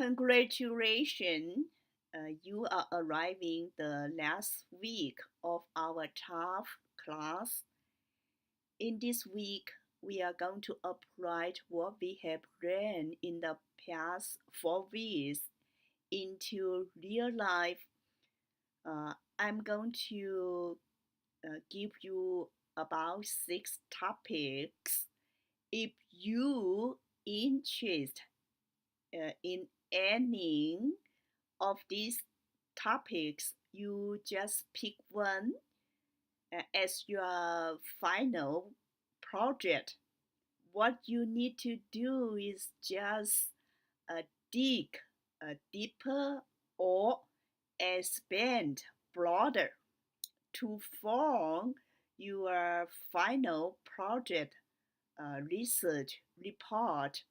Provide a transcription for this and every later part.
Congratulations, you are arriving the last week of our tough class. In this week, we are going to apply what we have learned in the past 4 weeks into real life. I'm going to give you about 6 topics. If you interest in any of these topics, you just pick one as your final project. What you need to do is just dig deeper or expand broader to form your final project research report.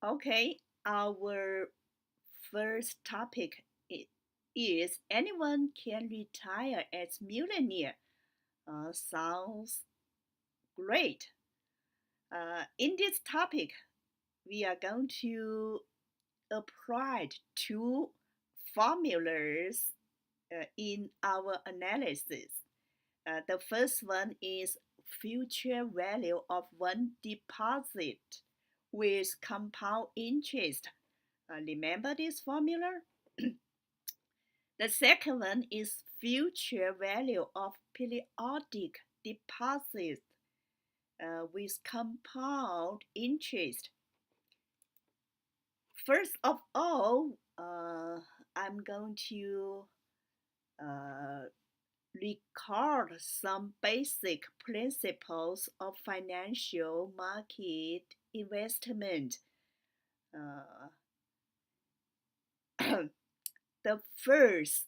Okay, our first topic is anyone can retire as millionaire. Sounds great. In this topic, we are going to apply two formulas in our analysis. The first one is future value of one deposit with compound interest. Remember this formula? The second one is future value of periodic deposit with compound interest. First of all, I'm going to record some basic principles of financial market investment. The first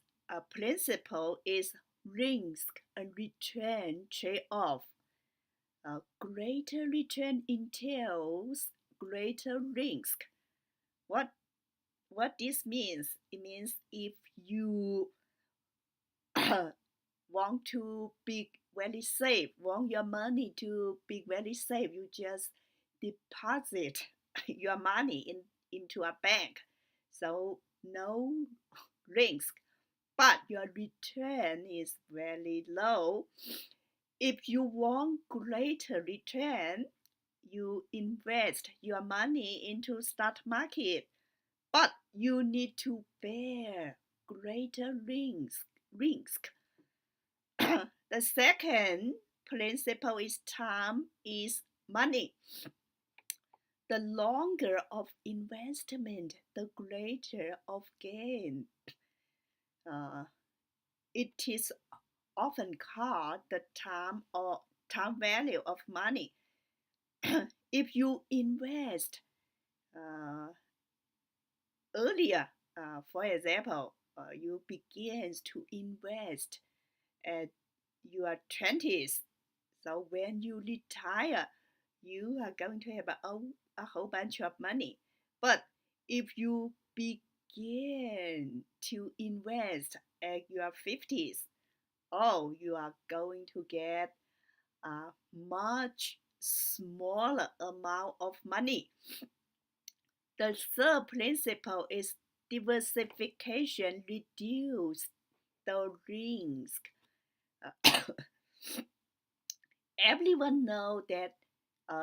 principle is risk and return trade-off. Greater return entails greater risk. What this means? It means if you want to be very safe, want your money to be very safe, you just deposit your money into a bank. So no risk, but your return is very low. If you want greater return, you invest your money into stock market, but you need to bear greater risk. The second principle is time is money. The longer of investment, the greater of gain. It is often called the time or time value of money. If you invest earlier, for example, you begin to invest at your 20s. So when you retire, you are going to have a whole bunch of money. But if you begin to invest at your 50s, oh, you are going to get a much smaller amount of money. The third principle is diversification reduces the risk. Everyone knows that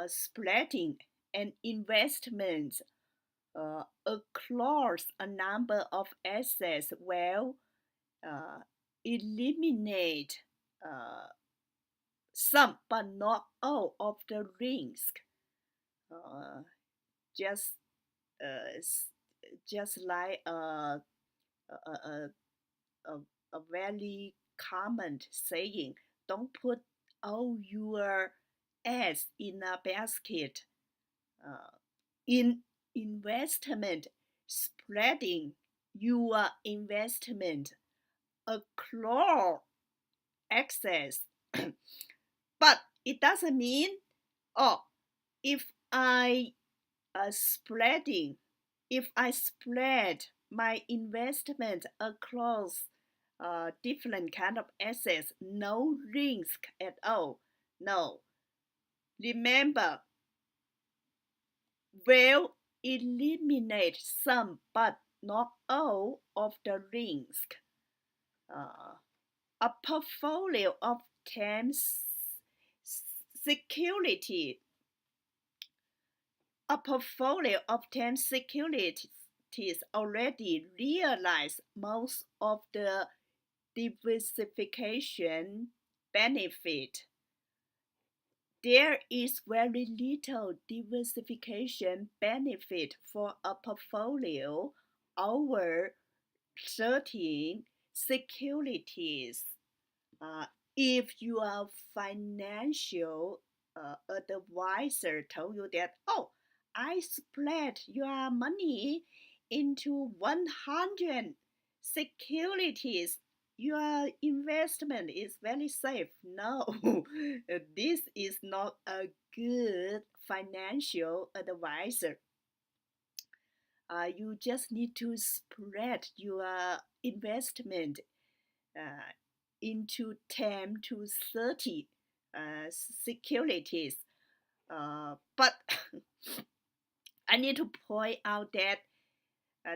spreading an investment across a number of assets will eliminate some but not all of the risk. Just just like a, a very common saying, don't put all your eggs in a basket. In investment, spreading your investment across access. But it doesn't mean, oh, if I spreading, if I spread my investment across different kind of assets, no risk at all. No. Remember, will eliminate some but not all of the risk. Uh, a portfolio of 10 security a portfolio of 10 securities already realize most of the diversification benefit. There is very little diversification benefit for a portfolio over 13 securities. Uh, if your financial advisor told you that, oh, I spread your money into 100 securities, your investment is very safe. No, this is not a good financial advisor. You just need to spread your investment uh, into 10 to 30 securities. But I need to point out that uh,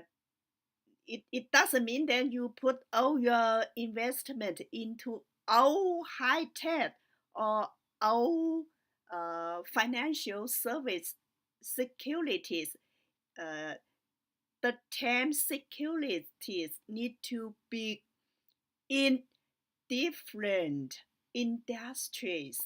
it doesn't mean that you put all your investment into all high tech or all financial service securities. Uh, the 10 securities need to be in different industries.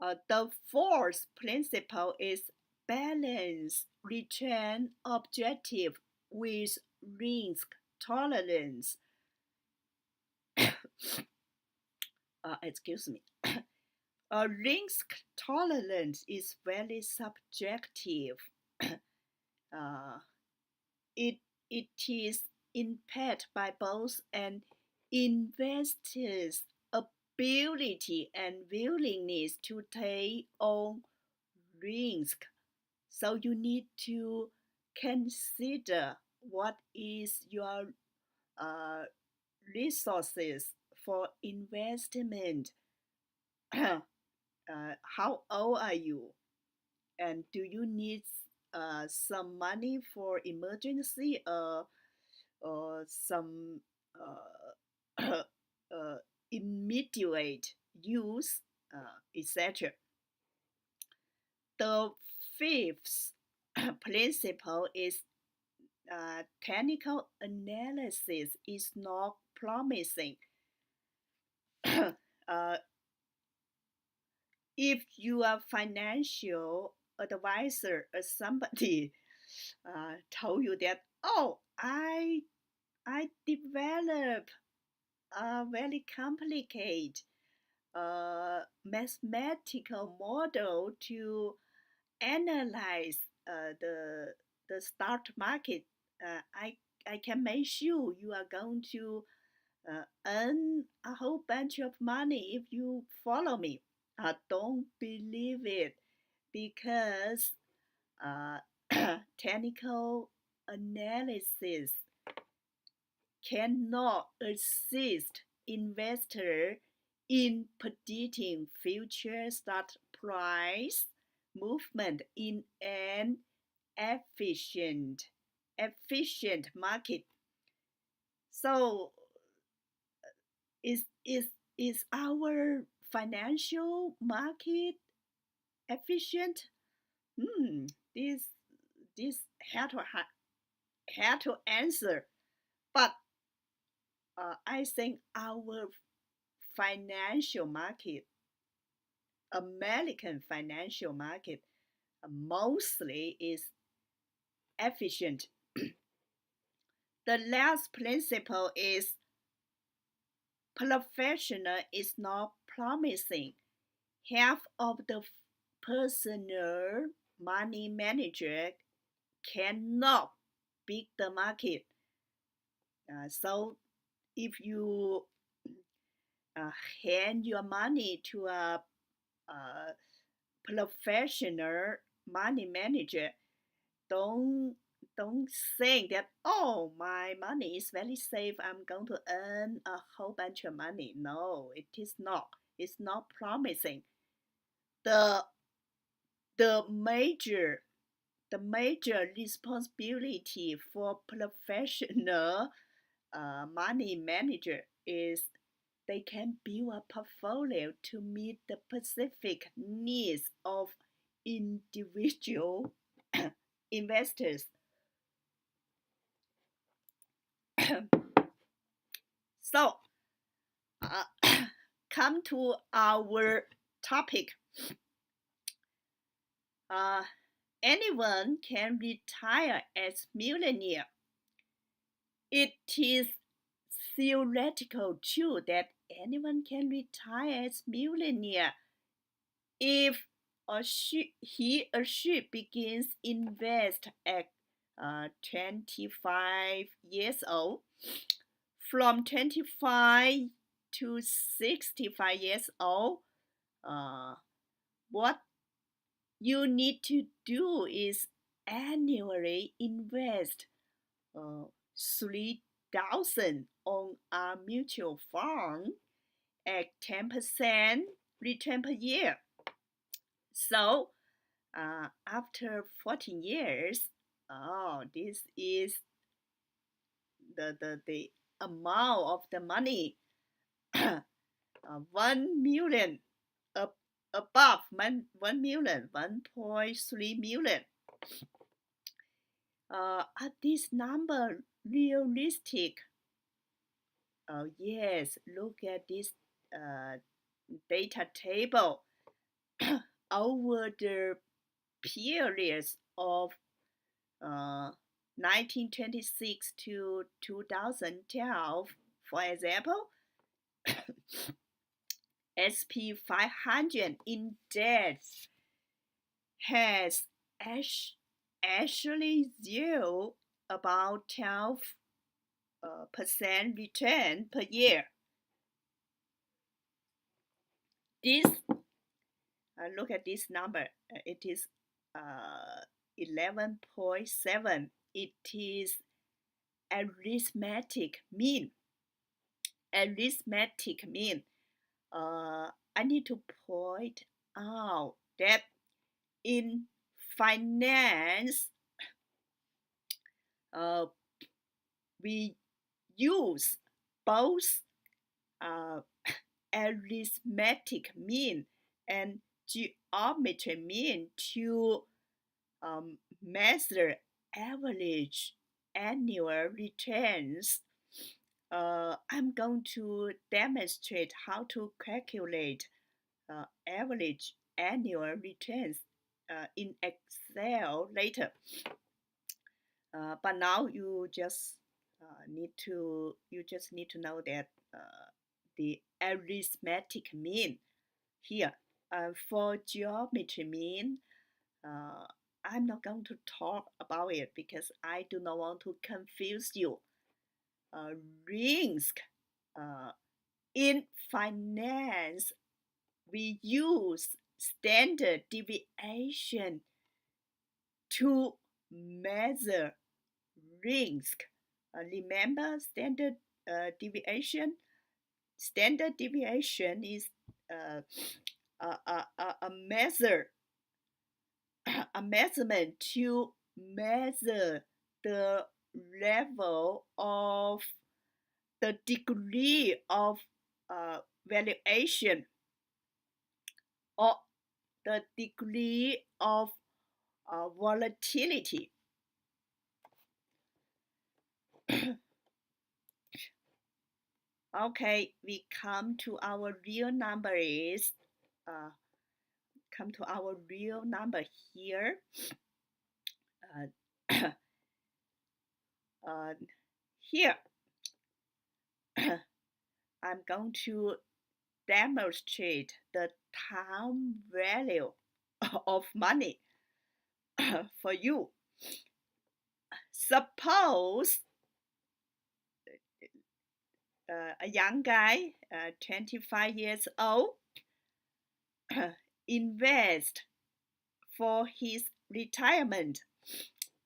The fourth principle is balance return objective with risk tolerance. Excuse me. Risk tolerance is very subjective. uh, it, it is impacted by both an investor's ability and willingness to take on risk. So you need to consider what is your uh, resources for investment. How old are you? And do you need some money for emergency or some uh, uh, immediate use, etc. The fifth principle is technical analysis is not promising. uh, if you are financial advisor or somebody told you that, oh, I develop a very complicated mathematical model to analyze the stock market. I can make sure you are going to earn a whole bunch of money if you follow me. Don't believe it because uh, technical analysis cannot assist investor in predicting future stock price movement in an efficient market. So is our financial market efficient? Hmm, this this had to answer. But I think our financial market, American financial market, mostly is efficient. The last principle is professional is not promising. Half of the personal money manager cannot beat the market. So if you uh, hand your money to a professional money manager, don't don't think that, oh, my money is very safe, I'm going to earn a whole bunch of money. No, it is not. It's not promising. The the major responsibility for professional money manager is they can build a portfolio to meet the specific needs of individual investors. So, come to our topic. Anyone can retire as millionaire. It is theoretical true that anyone can retire as millionaire if he or she begins invest at 25 years old. From 25 to 65 years old, what you need to do is annually invest 3,000 on a mutual fund at 10% return per year. So after 14 years, this is the amount of the money 1 million above 1 million, 1.3 million. Are this number realistic? Yes, look at this data table. Over the periods of 1926 to 2012, for example, SP 500 index has actually zero about 12% return per year. This look at this number. It is 11.7. It is arithmetic mean. Arithmetic mean. I need to point out that in finance, we use both arithmetic mean and geometry mean to measure average annual returns. I'm going to demonstrate how to calculate average annual returns in Excel later. But now you just need to know that the arithmetic mean here. For geometry mean, I'm not going to talk about it because I do not want to confuse you. Risk in finance, we use standard deviation to measure risk. Remember standard deviation? Standard deviation is a measurement to measure the level of the degree of valuation or the degree of volatility. Okay, we come to our real number is here. Here, I'm going to demonstrate the time value of money for you. Suppose a young guy, 25 years old, invest for his retirement,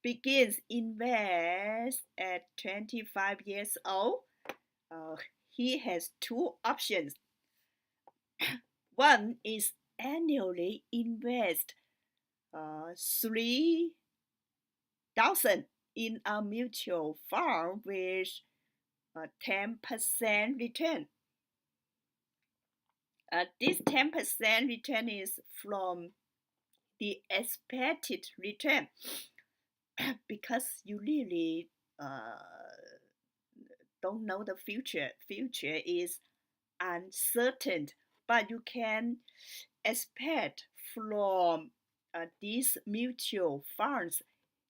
begins invest at 25 years old. He has two options. One is annually invest 3,000 in a mutual fund with a 10% return. This 10% return is from the expected return because you really don't know the future. Future is uncertain, but you can expect from these mutual funds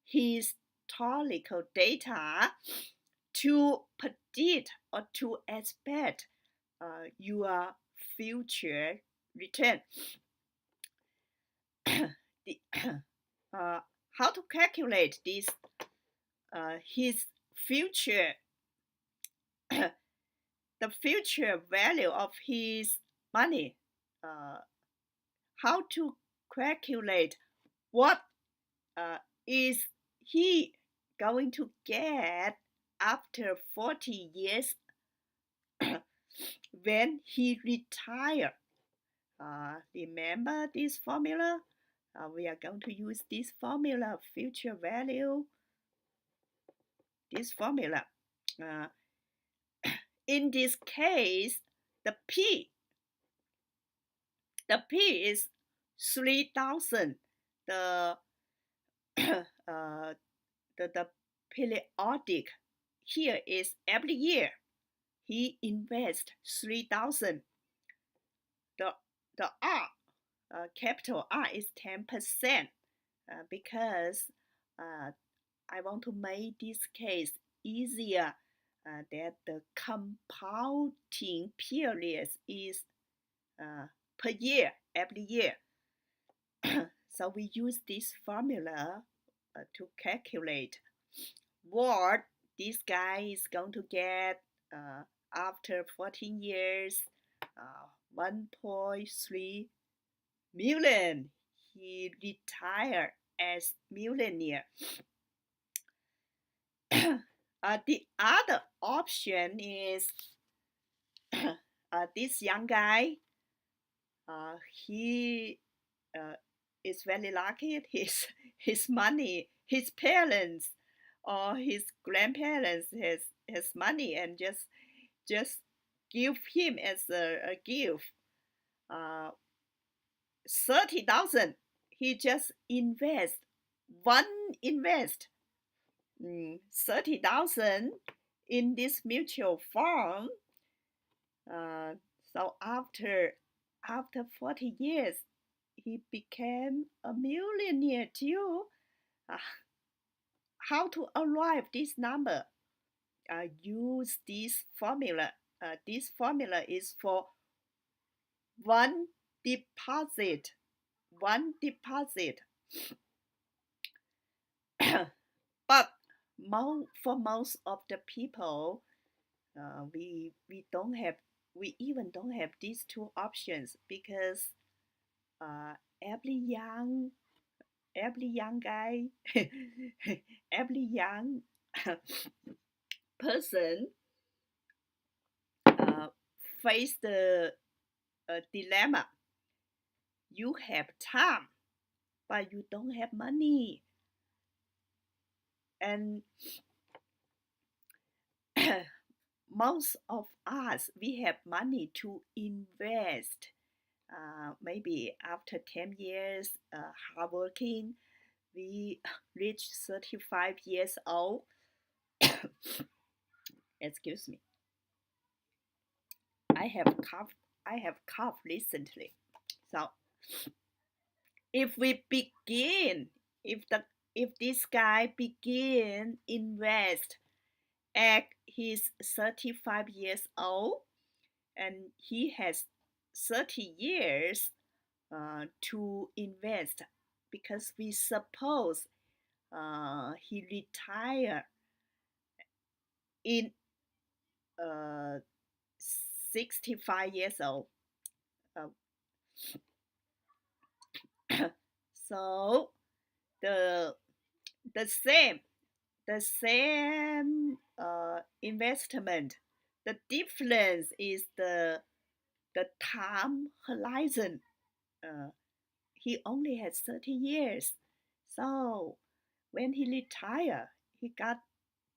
historical data to predict or to expect your future return. How to calculate this? His future, the future value of his money. How to calculate what is he going to get after 40 years when he retire. Remember this formula? We are going to use this formula, future value, this formula. In this case, the P is 3,000. The periodic here is every year. He invests 3,000. The R, capital R is 10%, because I want to make this case easier. That the compounding period is per year, every year. So we use this formula to calculate what this guy is going to get after 14 years, 1.3 million. He retired as millionaire. The other option is this young guy. He is very lucky. His money, his parents or his grandparents has money and just give him as a gift 30,000. He just invest 30,000 in this mutual fund. So after 40 years, he became a millionaire too. How to arrive this number? Use this formula. This formula is for one deposit. But for most of the people, we even don't have these two options because every young guy, every young person face the dilemma. You have time, but you don't have money. And most of us, we have money to invest. Maybe after 10 years hard working, we reach 35 years old. Excuse me. I have coughed recently. So if this guy begin invest at he's 35 years old and he has 30 years to invest, because we suppose he retire in 65 years old. So the same investment. The difference is the time horizon. he only has 30 years. So when he retired, he got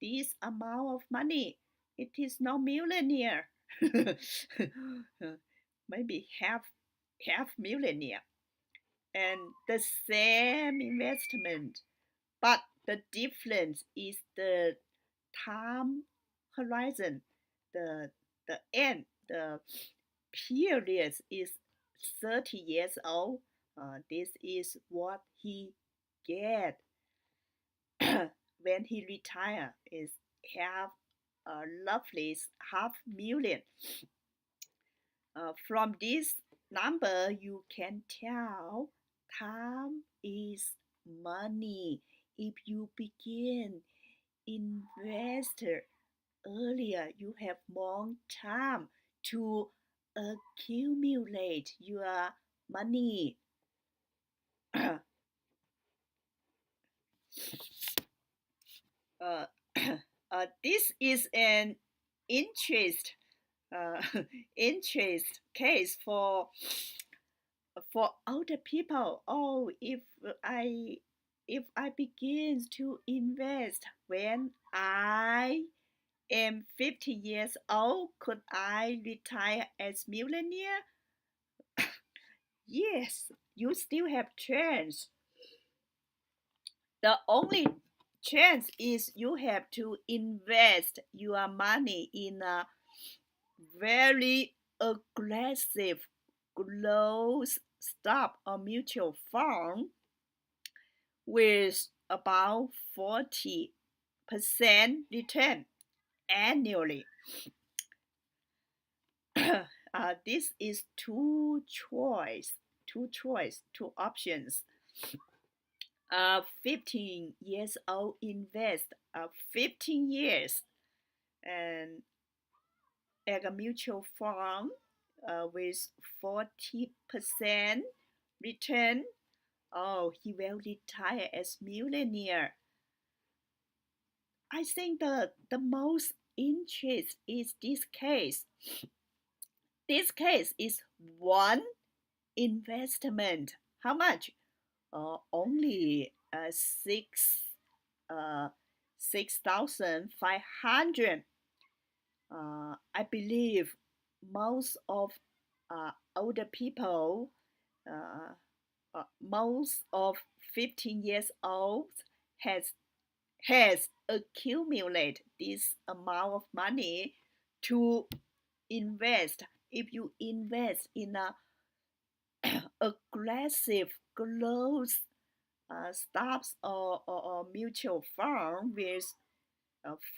this amount of money. It is no millionaire. Maybe half millionaire. And the same investment, but the difference is the time horizon. The end, the period is 30 years old. This is what he get when he retire is have a lovely half million. From this number, you can tell time is money. If you begin invest earlier, you have more time to accumulate your money. uh, this is an interest uh, interest case for older people. Oh, I if I begin to invest when I am 50 years old, could I retire as millionaire? Yes, you still have chance. The only chance is you have to invest your money in a very aggressive growth stock or mutual fund with about 40% return annually. This is two options. 15 years old invest 15 years and at a mutual fund with 40% return. Oh, he will retire as millionaire. I think the most interest is this case. This case is one investment. How much? Only uh, 6,500. I believe most of older people, uh, most of 15 years old has accumulated this amount of money to invest. If you invest in a aggressive growth stocks or mutual fund with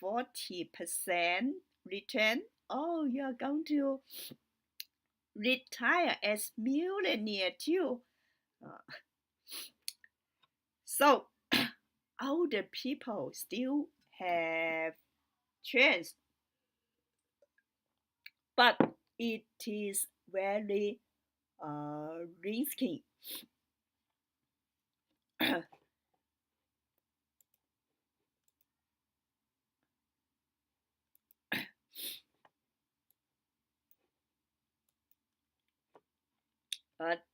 40% return, oh, you're going to retire as millionaire too. Uh, so older people still have chance, but it is very risky.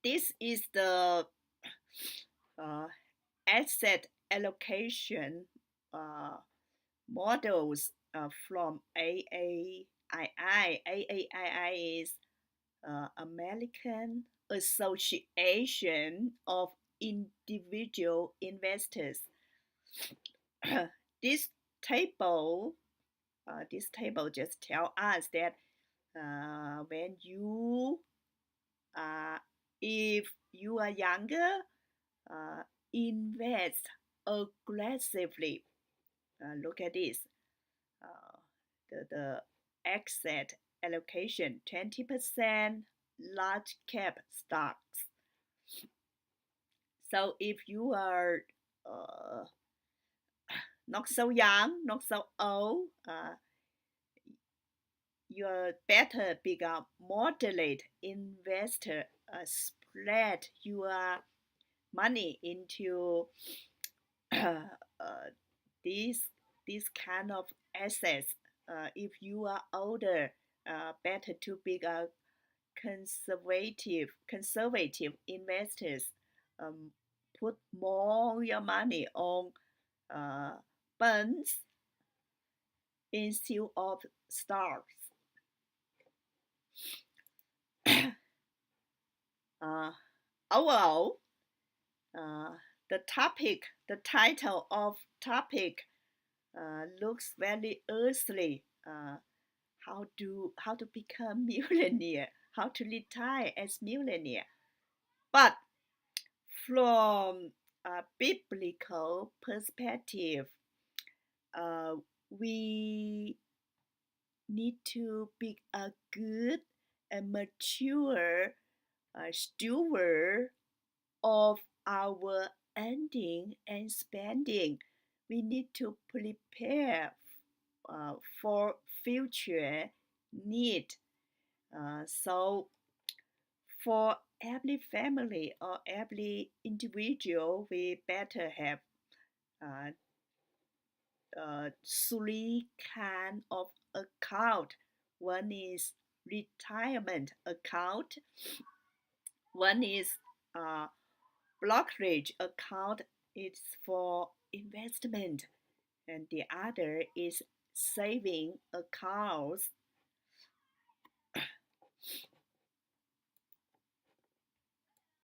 This is the uh, asset allocation uh, models from AAII. AAII is American Association of Individual Investors. this this table just tell us that when you if you are younger, uh, invest aggressively. Look at this. Uh, the asset allocation 20% large cap stocks. So if you are uh, not so young, not so old, you're better become moderate investor. Spread your money into uh, these kind of assets. If you are older, better to be a conservative investors. um, put more your money on uh, bonds instead of stocks. Uh, Overall, uh, the title of topic looks very earthly. How to become millionaire, how to retire as millionaire. But from a biblical perspective, uh, we need to be a good and mature steward of our earning and spending. We need to prepare for future need. So for every family or every individual, we better have uh, three kind of account. One is retirement account. One is uh, brokerage account. It's for investment, and the other is saving accounts.